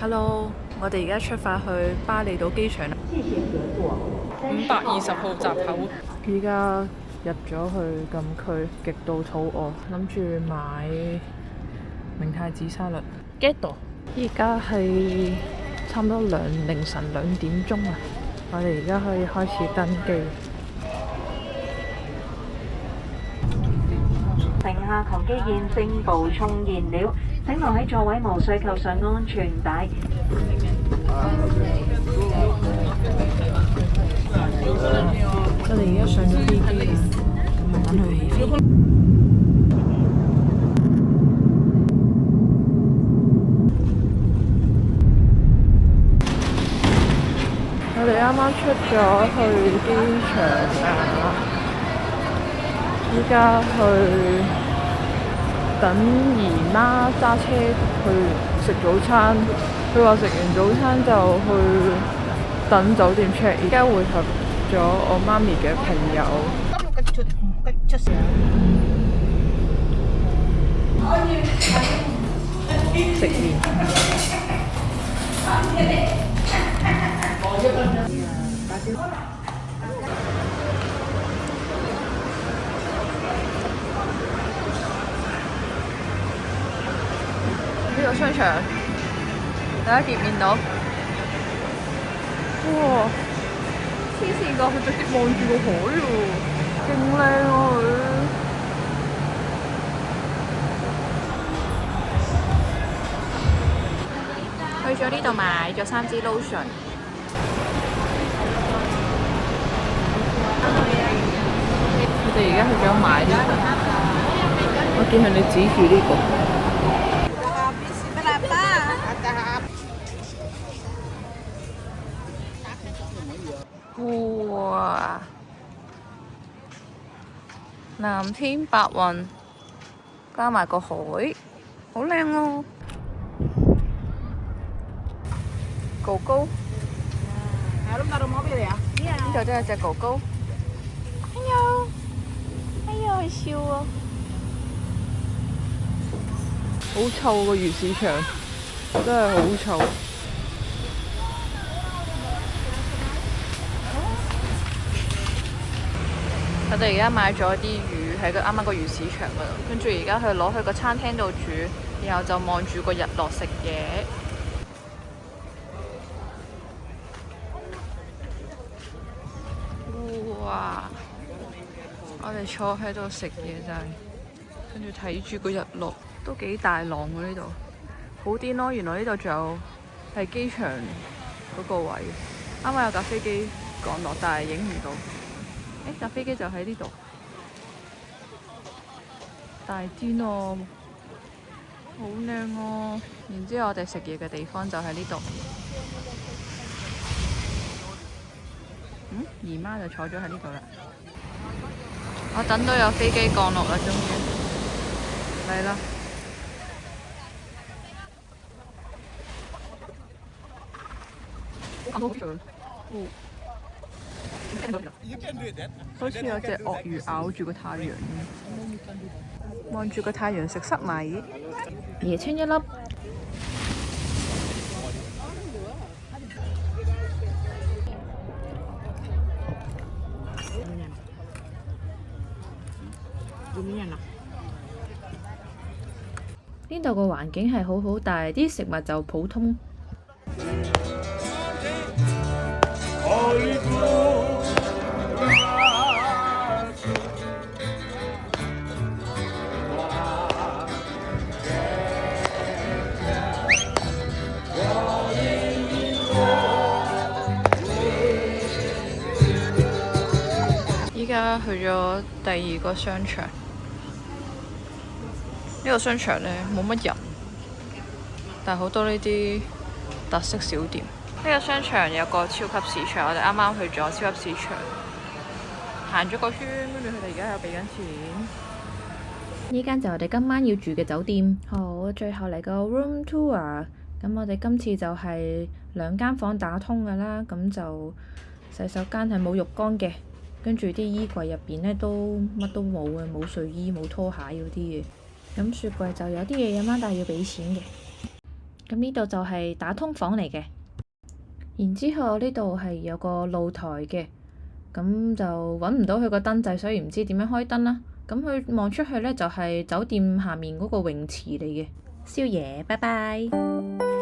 Hello，我哋而家出發去巴厘島機場啦。520號閘口。依家入咗去禁區，極度肚餓，諗住買明太子沙律。get 到。依家係差唔多凌晨2點鐘啊！我哋而家可以開始登機。乘客同機件正補充燃料，請留喺座位，無需扣上安全帶。我哋而家上咗飛機啦，咁啊等佢起飛。我哋啱啱出咗去機場啦，依家去等姨媽揸車去食早餐。佢話食完早餐就去等酒店 check。而家會合咗我媽咪嘅朋友食麵。呢個商場，大家見唔見到？哇！黐線㗎，佢直接望住個海喎，勁靚啊佢！去咗呢度買咗3支 lotion。我哋而家去咗買呢個，我見佢哋指住呢個。哇！藍天白雲，加埋個海，好靚喎！狗狗，呢度都有隻狗狗。哎呀，哎呀，佢笑啊！好臭個魚市場，真係好臭。我哋而家買咗啲魚喺啱啱個魚市場嗰度，跟住而家去攞去個餐廳度煮，然後就望住個日落食嘢。哇！我哋坐喺度食嘢就係，跟住睇住個日落，都幾大浪喎呢度。好癲咯！原來呢度仲有係機場嗰個位，啱啱有架飛機降落，但係影唔到。架飛機就喺呢度，大癲喎，好靚喎！然之後我哋食嘢嘅地方就喺呢度。姨媽就坐咗喺呢度啦。我等到有飛機降落啦，終於嚟啦！好似有隻鱷魚咬住個太陽咁，望住個太陽食塞米，椰青一粒。呢度個環境係好好，但係啲食物就普通。依家去咗第2個商場，呢個商場呢冇乜人，但係好多呢啲特色小店。呢個商場有個超級市場，我哋啱啱去咗超級市場，行咗個圈，跟住佢哋而家又俾緊錢。呢間就係我哋今晚要住嘅酒店。好，最後嚟個 room tour。咁我哋今次就係2間房打通㗎啦，咁就洗手間係冇浴缸嘅。跟住啲衣櫃入邊呢都乜都冇嘅，冇睡衣冇拖鞋嗰啲嘢。咁雪櫃就有啲嘢飲啦，但係要俾錢嘅。咁呢度就係打通房嚟嘅。然之後呢度係有個露台嘅，咁就揾唔到佢個燈掣，所以唔知點樣開燈啦。咁佢望出去呢，就係酒店下面嗰個泳池嚟嘅。宵夜，拜拜。